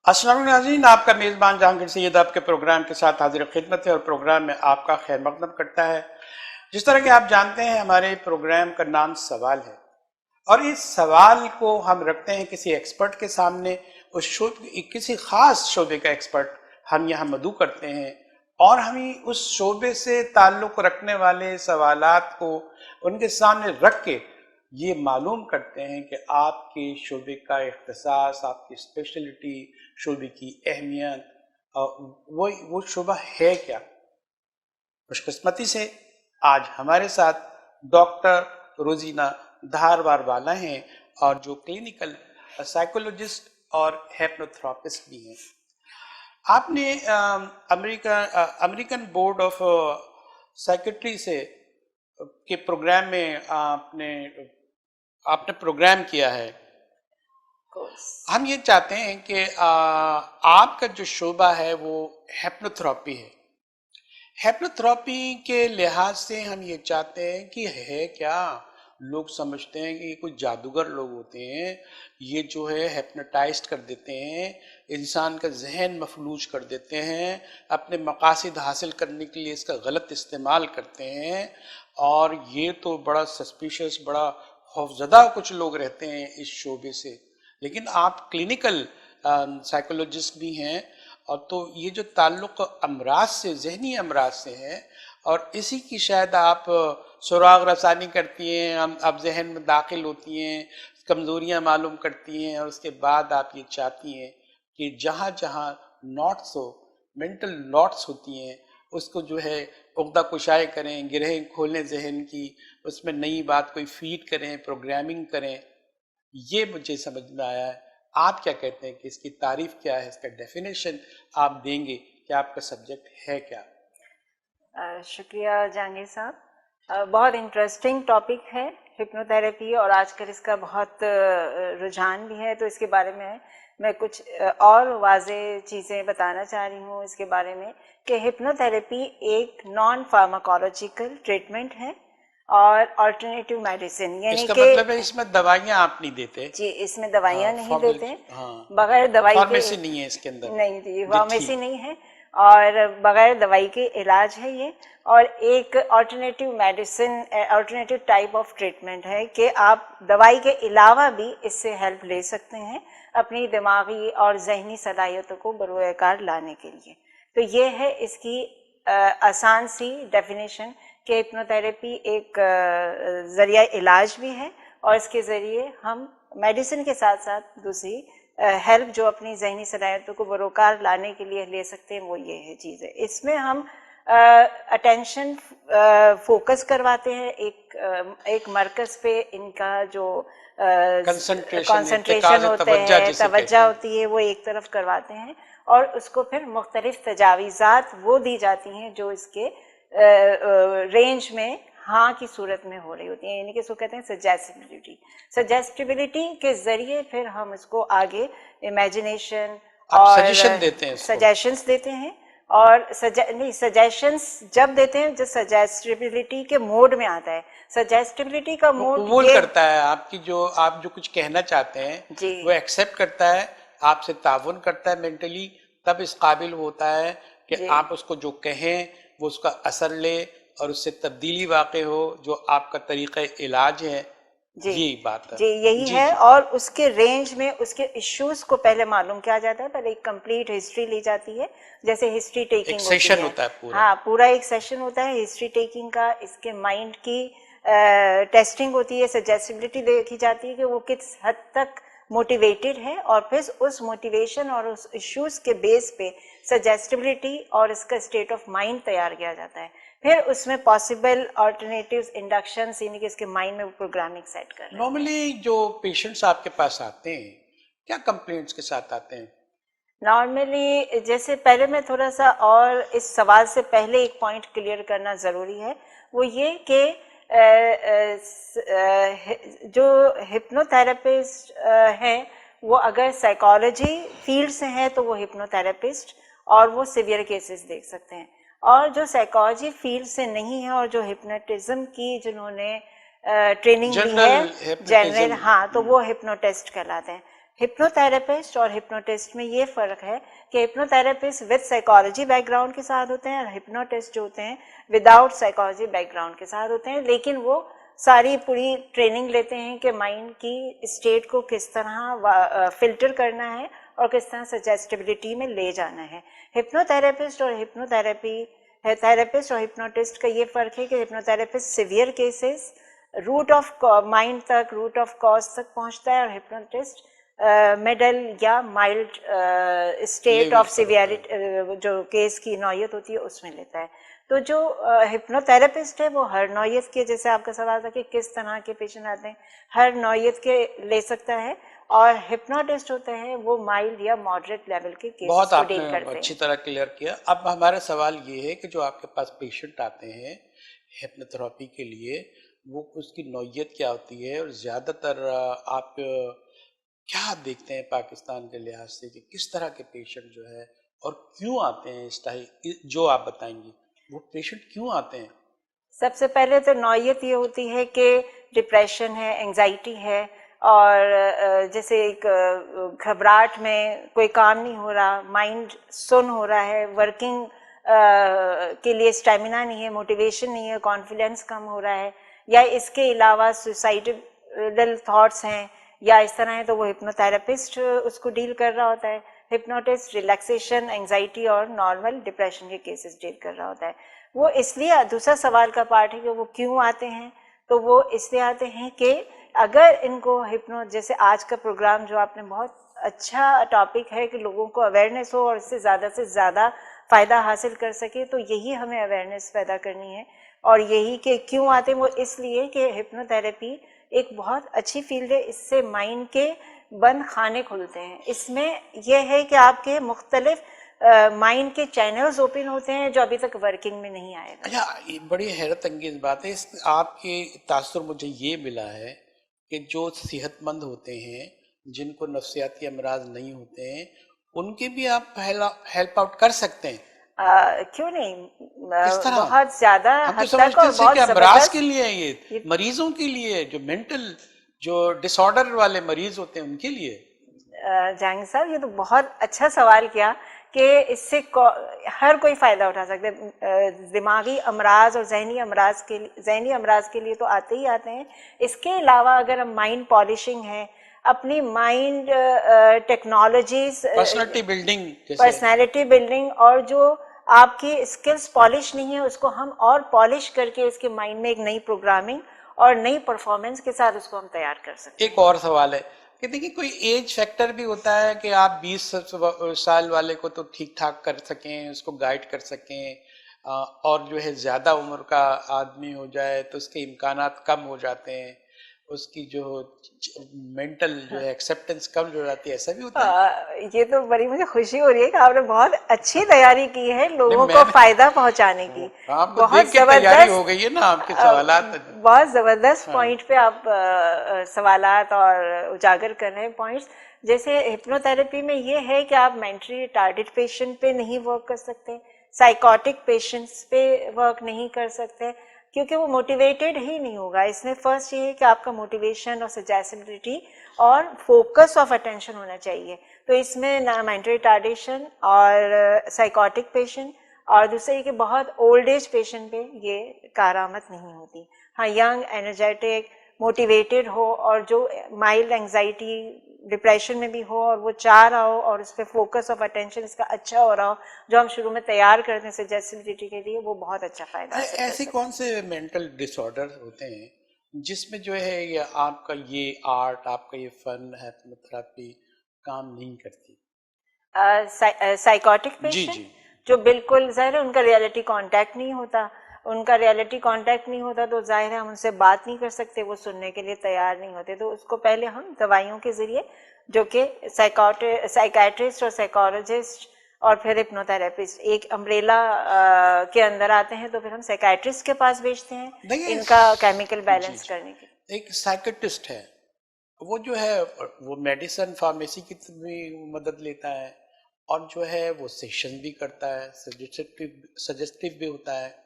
अस्सलाम वालेकुम नाज़रीन, आपका मेज़बान जहांगीर सैयद आपके प्रोग्राम के साथ हाजिर खिदमत है और प्रोग्राम में आपका खैर मकदम करता है। जिस तरह कि आप जानते हैं, हमारे प्रोग्राम का नाम सवाल है और इस सवाल को हम रखते हैं किसी एक्सपर्ट के सामने। किसी ख़ास शोबे का एक्सपर्ट हम यहाँ मदऊ करते हैं और हम उस शोबे से ताल्लुक़ रखने वाले सवालात को उनके सामने रख के ये मालूम करते हैं कि आपके शोबे का इख्तिसास, आपकी स्पेशलिटी, शोबे की अहमियत, वो शोबा है क्या। खुशकिस्मती से आज हमारे साथ डॉक्टर रोजीना धारवार वाला हैं और जो क्लिनिकल साइकोलॉजिस्ट और हिप्नोथेरेपिस्ट भी हैं। आपने अमेरिकन बोर्ड ऑफ साइकेट्री से के प्रोग्राम में आपने प्रोग्राम किया है। हम ये चाहते हैं कि आपका जो शोबा है वो हिप्नोथेरेपी है। हिप्नोथेरेपी के लिहाज से हम ये चाहते हैं कि है क्या। लोग समझते हैं कि ये कोई जादूगर लोग होते हैं, ये जो है हिप्नोटाइज्ड कर देते हैं, इंसान का जहन मफलूज कर देते हैं, अपने मकासद हासिल करने के लिए इसका गलत इस्तेमाल करते हैं। और ये तो बड़ा सस्पिशियस, बड़ा खौफजदा कुछ लोग रहते हैं इस शोबे से। लेकिन आप क्लिनिकल साइकोलॉजिस्ट भी हैं और तो ये जो ताल्लुक़ अमराज से, जहनी अमराज से है और इसी की शायद आप सुराग रसानी करती हैं, आप जहन में दाखिल होती हैं, कमज़ोरियाँ मालूम करती हैं और उसके बाद आप ये चाहती हैं कि जहाँ जहाँ नॉट्स हो, मेंटल नॉट्स होती हैं, उसको जो है उक़्दा कुशाई करें, गिरहें खोलें जहन की, उसमें नई बात कोई फीड करें, प्रोग्रामिंग करें। ये मुझे समझ में आया है। आप क्या कहते हैं कि इसकी तारीफ क्या है, इसका डेफिनेशन आप देंगे कि आपका सब्जेक्ट है क्या? शुक्रिया जहांगीर साहब। बहुत इंटरेस्टिंग टॉपिक है हिप्नोथेरेपी और आजकल इसका बहुत रुझान भी है, तो इसके बारे में मैं कुछ और वाज़ेह चीज़ें बताना चाह रही हूँ इसके बारे में कि हिप्नोथेरेपी एक नॉन फार्माकोलॉजिकल ट्रीटमेंट है और अल्टरनेटिव मेडिसिन, यानी कि मतलब है इसमें दवाइयाँ आप नहीं देते? जी, इसमें दवाइयाँ नहीं देते हैं। हाँ, बगैर दवाई के फार्मेसी नहीं है इसके अंदर? नहीं जी, फार्मेसी नहीं है और बगैर दवाई के इलाज है ये। और एक alternative medicine, alternative type of treatment है कि आप दवाई के अलावा भी इससे हेल्प ले सकते हैं अपनी दिमागी और जहनी सलाहियतों को बरोएकार लाने के लिए। तो ये है इसकी आसान सी डेफिनेशन कि हिप्नोथेरेपी एक ज़रिया इलाज भी है और इसके ज़रिए हम मेडिसिन के साथ साथ दूसरी हेल्प जो अपनी जहनी सलाहियतों को बरोकार लाने के लिए ले सकते हैं, वो ये है चीज़ है। इसमें हम अटेंशन फोकस करवाते हैं एक मरकज़ पे, इनका जो कंसंट्रेशन होते हैं, तवज्जो होती है, वो एक तरफ करवाते हैं और उसको फिर मुख्तलिफ तजावीज़ात वो दी जाती हैं जो इसके रेंज में हाँ की सूरत में हो रही होती हैं, यानी कि इसको कहते हैं सजेस्टिबिलिटी। सजेस्टिबिलिटी के ज़रिए फिर हम इसको आगे इमेजिनेशन और सजेशंस देते हैं और सजेशंस जब देते हैं जब सजेस्टिबिलिटी के मोड में आता है। सजेस्टिबिलिटी का मोड कबूल करता है आपकी जो आप जो कुछ कहना चाहते हैं, वो एक्सेप्ट करता है, आपसे ताउन करता है मेंटली, तब इस काबिल होता है कि आप उसको जो कहें वो उसका असर ले और उससे तब्दीली वाक़ई हो, जो आपका तरीक़ा इलाज है। जी, यही बात है जी, यही है। और उसके रेंज में उसके इश्यूज़ को पहले मालूम किया जाता है, पहले एक कंप्लीट हिस्ट्री ली जाती है, जैसे हिस्ट्री टेकिंग सेशन होता है पूरा। हाँ, पूरा एक सेशन होता है हिस्ट्री टेकिंग का। इसके माइंड की टेस्टिंग होती है, सजेस्टिबिलिटी देखी जाती है कि वो किस हद तक मोटिवेटेड है और फिर उस मोटिवेशन और उस इश्यूज़ के बेस पे सजेस्टिबिलिटी और इसका स्टेट ऑफ माइंड तैयार किया जाता है। फिर उसमें पॉसिबल अल्टरनेटिव्स, इंडक्शंस, यानी कि इसके माइंड में वो प्रोग्रामिंग सेट कर रहे हैं। नॉर्मली जो पेशेंट्स आपके पास आते हैं, क्या कंप्लेंट्स के साथ आते हैं? नॉर्मली जैसे पहले मैं थोड़ा सा और इस सवाल से पहले एक पॉइंट क्लियर करना ज़रूरी है, वो ये कि जो हिप्नोथेरेपिस्ट हैं वो अगर साइकोलॉजी फील्ड से हैं तो वो हिप्नोथेरेपिस्ट और वो सिवियर केसेस देख सकते हैं। और जो साइकोलॉजी फील्ड से नहीं है और जो हिप्नोटिज्म की जिन्होंने ट्रेनिंग ली है, जनरल, हाँ, तो वो हिप्नोटिस्ट कहलाते हैं। हिप्नोथेरेपिस्ट और हिप्नोटिस्ट में ये फ़र्क है कि हिप्नोथेरेपिस्ट विद साइकोलॉजी बैकग्राउंड के साथ होते हैं और हिप्नोटिस्ट जो होते हैं विदाउट साइकोलॉजी बैकग्राउंड के साथ होते हैं, लेकिन वो सारी पूरी ट्रेनिंग लेते हैं कि माइंड की स्टेट को किस तरह फिल्टर करना है और किस तरह सजेस्टिबिलिटी में ले जाना है। हिप्नोथेरेपिस्ट और थेरेपिस्ट और हिप्नोटिस्ट का ये फ़र्क है कि hypnotherapist severe cases root of mind तक, रूट ऑफ कॉज तक पहुंचता है और हिप्नोटिस्ट मिडल या माइल्ड स्टेट ऑफ सिवियरिटी जो केस की नौयत होती है उसमें लेता है। तो जो हिप्नोथेरेपिस्ट है वो हर नौयत के, जैसे आपका सवाल था कि किस तरह के पेशेंट आते हैं, हर नौयत के ले सकता है, और हिप्नोटिस्ट होते हैं वो माइल्ड या मॉडरेट लेवल के केसेस बहुत को डील आपने करते हैं। अच्छी तरह क्लियर किया। अब हमारा सवाल ये है कि जो आपके पास पेशेंट आते हैं हिप्नोथेरेपी के लिए, वो उसकी नौयत क्या होती है, और ज़्यादातर आप क्या देखते हैं पाकिस्तान के लिहाज से कि किस तरह के पेशेंट जो है और क्यों आते हैं, इस टाइप जो आप बताएंगे वो पेशेंट क्यों आते हैं? सबसे पहले तो नौयत ये होती है कि डिप्रेशन है, एंजाइटी है, और जैसे एक घबराहट में कोई काम नहीं हो रहा, माइंड सुन हो रहा है, वर्किंग के लिए स्टेमिना नहीं है, मोटिवेशन नहीं है, कॉन्फिडेंस कम हो रहा है, या इसके अलावा सुसाइडल थॉट्स हैं या इस तरह है, तो वो हिप्नोथेरेपिस्ट उसको डील कर रहा होता है। हिप्नोटिस्ट रिलैक्सेशन, एंजाइटी और नॉर्मल डिप्रेशन के केसेस डील कर रहा होता है। वो इसलिए, दूसरा सवाल का पार्ट है कि वो क्यों आते हैं, तो वो इसलिए आते हैं कि अगर इनको जैसे आज का प्रोग्राम जो आपने, बहुत अच्छा टॉपिक है कि लोगों को अवेयरनेस हो और इससे ज़्यादा फ़ायदा हासिल कर सके, तो यही हमें अवेयरनेस पैदा करनी है। और यही कि क्यों आते हैं वो इसलिए कि हिप्नोथेरेपी एक बहुत अच्छी फील्ड है, इससे माइंड के बंद खाने खुलते हैं। इसमें यह है कि आपके मुख्तलिफ माइंड के चैनल्स ओपन होते हैं जो अभी तक वर्किंग में नहीं आए। अच्छा, ये बड़ी हैरत अंगेज बात है। आपके तासुर मुझे ये मिला है कि जो सेहतमंद होते हैं, जिनको नफ्सियाती अमराज नहीं होते हैं, उनके भी आप हेल्प आउट कर सकते हैं। क्यों नहीं, किस तरह? बहुत ज्यादा हम तो हद तक समझते और थे बहुत कि अमराज जबरदस्त। के लिए है, ये मरीजों के लिए, जो मेंटल, जो डिसऑर्डर वाले मरीज होते हैं उनके लिए। जहांगीर साहब, ये तो बहुत अच्छा सवाल किया कि इससे हर कोई फ़ायदा उठा सकता है। दिमागी अमराज और जहनी अमराज के लिए तो आते ही आते हैं। इसके अलावा अगर हम माइंड पॉलिशिंग है, अपनी माइंड टेक्नोलॉजीज, पर्सनैलिटी बिल्डिंग, और जो आपकी स्किल्स पॉलिश नहीं है उसको हम और पॉलिश करके उसके माइंड में एक नई प्रोग्रामिंग और नई परफॉर्मेंस के साथ उसको हम तैयार कर सकते हैं। एक और सवाल है कि देखिए, कोई एज फैक्टर भी होता है कि आप 20 साल वाले को तो ठीक ठाक कर सकें, उसको गाइड कर सकें, और जो है ज़्यादा उम्र का आदमी हो जाए तो उसके इम्कानात कम हो जाते हैं, उसकी जो मेंटल जो है एक्सेप्टेंस कम हो जाती है, ऐसा भी होता है? ये तो बड़ी मुझे खुशी हो रही है कि आपने बहुत अच्छी तैयारी की है लोगों को फायदा पहुंचाने की। आपको देख के तैयारी हो गई है ना आपके सवालात। बहुत जबरदस्त पॉइंट पे आप सवालात और उजागर कर रहे हैं पॉइंट्स। जैसे हिप्नोथेरेपी में ये है कि आप मेंटली रिटार्डेड पेशेंट पे नहीं वर्क कर सकते, साइकोटिक पेशेंट्स पे वर्क नहीं कर सकते, क्योंकि वो मोटिवेटेड ही नहीं होगा। इसमें फर्स्ट ये है कि आपका मोटिवेशन और सजेसिबिलिटी और फोकस ऑफ अटेंशन होना चाहिए। तो इसमें ना मेंटल रिटार्डेशन और साइकोटिक पेशेंट, और दूसरे कि बहुत ओल्ड एज पेशेंट पे ये कारामद नहीं होती। हाँ, यंग, एनर्जेटिक, मोटिवेटेड हो और जो माइल्ड एंजाइटी, डिप्रेशन में भी हो और वो चाह रहा हो और उस पर फोकस ऑफ अटेंशन इसका अच्छा हो रहा हो, जो हम शुरू में तैयार करते हैं सजेसिबिलिटी के लिए, वो बहुत अच्छा फायदा है। ऐसे कौन से मेंटल डिसऑर्डर होते हैं जिसमें जो है ये आपका ये आर्ट, आपका ये फन, हिप्नोथेरेपी काम नहीं करती? साइकोटिक जी पेशेंट जी। जो बिल्कुल ज़ाहिर है उनका रियलिटी कांटेक्ट नहीं होता, तो ज़ाहिर है हम उनसे बात नहीं कर सकते, वो सुनने के लिए तैयार नहीं होते। तो उसको पहले हम दवाइयों के ज़रिए, जो कि साइकाट्रिस्ट और साइकोलॉजिस्ट और फिर हिप्नोथेरेपिस्ट एक अम्ब्रेला के अंदर आते हैं, तो फिर हम साइकाट्रिस्ट के पास भेजते हैं इनका केमिकल बैलेंस करने के लिए। एक साइकियाट्रिस्ट है, वो जो है वो मेडिसिन फार्मेसी की भी मदद लेता है, और जो है वो सेशन भी करता है, सजेस्टिव भी होता है,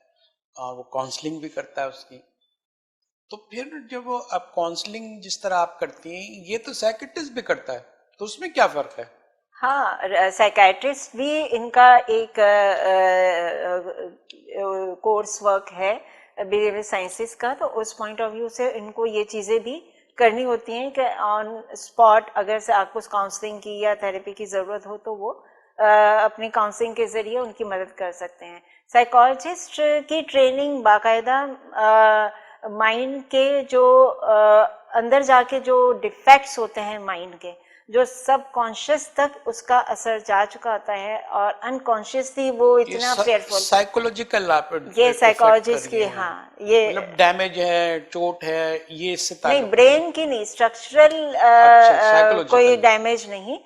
वो काउंसलिंग भी करता है उसकी। तो फिर जब वो आप काउंसलिंग जिस तरह आप करती हैं, ये तो साइकियाट्रिस्ट भी करता है। تو اس میں کیا فرق ہے؟ ہاں، سائیکیٹرسٹ بھی ان کا ایک کورس ورک ہے بیہیویئر سائنسز کا، تو اس پوائنٹ آف ویو سے ان کو یہ چیزیں بھی کرنی ہوتی ہیں کہ آن اسپاٹ اگر سے آپ کو کاؤنسلنگ کی یا تھراپی کی ضرورت ہو تو وہ اپنی کاؤنسلنگ کے ذریعے ان کی مدد کر سکتے ہیں. سائیکالوجسٹ کی ٹریننگ باقاعدہ مائنڈ کے جو اندر جا کے جو ڈیفیکٹس ہوتے ہیں مائنڈ کے، جو سب کانشیس تک اس کا اثر جا چکا ہوتا ہے اور انکانشیسلی وہ اتنا فیئرفل. سائیکولوجیکل یہ سائیکالوجسٹ کی، ہاں یہ مطلب ڈیمیج ہے، چوٹ ہے، یہ اس سے نہیں، تعلق برین کی نہیں، اسٹرکچرل کوئی ڈیمیج نہیں،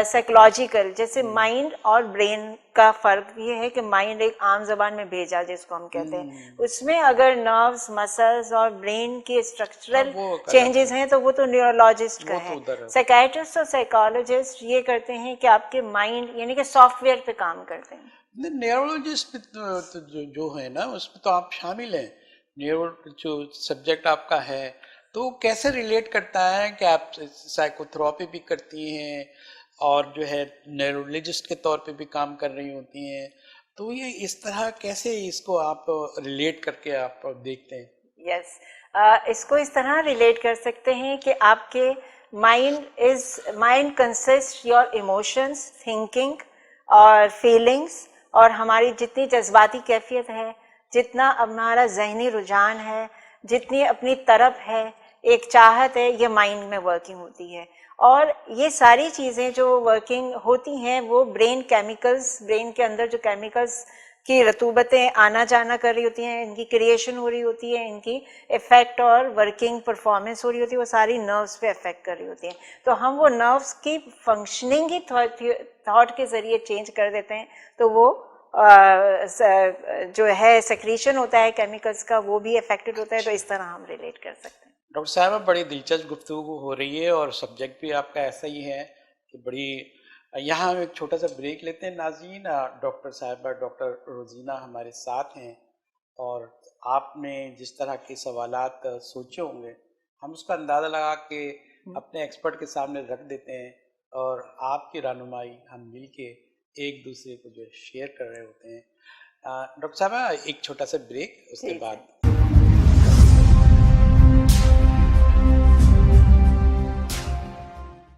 سائیکولوجیکل. جیسے مائنڈ اور برین کا فرق یہ ہے کہ مائنڈ ایک عام زبان میں بھیجا جس کو ہم کہتے ہیں، اس میں اگر نروز، مسلز اور برین کے اسٹرکچرل چینجز ہیں تو وہ تو نیورولوجسٹ کا ہے. سائیکیٹرسٹ اور سائیکالوجسٹ یہ کرتے ہیں کہ آپ کے مائنڈ یعنی کہ سافٹ ویئر پہ کام کرتے ہیں. نیورولوجسٹ جو ہے نا اس میں تو آپ شامل ہیں، جو سبجیکٹ آپ کا ہے، تو کیسے ریلیٹ کرتا ہے کہ آپ سائیکو تھراپی بھی کرتی ہیں اور جو ہے نیورولوجسٹ کے طور پہ بھی کام کر رہی ہوتی ہیں، تو یہ اس طرح کیسے اس کو آپ ریلیٹ کر کے آپ دیکھتے ہیں؟ یس، اس کو اس طرح ریلیٹ کر سکتے ہیں کہ آپ کے mind consist your emotions, thinking اور فیلنگس، اور ہماری جتنی جذباتی کیفیت ہے، جتنا ہمارا ذہنی رجحان ہے، جتنی اپنی طرف ہے، ایک چاہت ہے، یہ مائنڈ میں ورکنگ ہوتی ہے. اور یہ ساری چیزیں جو ورکنگ ہوتی ہیں وہ برین کیمیکلز، برین کے اندر جو کیمیکلز کی رطوبتیں آنا جانا کر رہی ہوتی ہیں، ان کی کریشن ہو رہی ہوتی ہے، ان کی افیکٹ اور ورکنگ پرفارمنس ہو رہی ہوتی ہے، وہ ساری نروس پہ افیکٹ کر رہی ہوتی ہیں. تو ہم وہ نروس کی فنکشننگ ہی تھاٹ کے ذریعے چینج کر دیتے ہیں، تو وہ جو ہے سیکریشن ہوتا ہے کیمیکلز کا، وہ بھی افیکٹڈ ہوتا ہے. تو اس طرح ہم ریلیٹ کر سکتے ہیں. ڈاکٹر صاحبہ بڑی دلچسپ گفتگو ہو رہی ہے اور سبجیکٹ بھی آپ کا ایسا ہی ہے کہ بڑی. یہاں ہم ایک چھوٹا سا بریک لیتے ہیں ناظرین. ڈاکٹر صاحبہ ڈاکٹر روزینہ ہمارے ساتھ ہیں اور آپ نے جس طرح کے سوالات سوچے ہوں گے ہم اس کا اندازہ لگا کے اپنے ایکسپرٹ کے سامنے رکھ دیتے ہیں اور آپ کی رہنمائی ہم مل کے ایک دوسرے کو جو شیئر کر رہے ہوتے ہیں. ڈاکٹر صاحبہ ایک چھوٹا سا بریک، اس کے بعد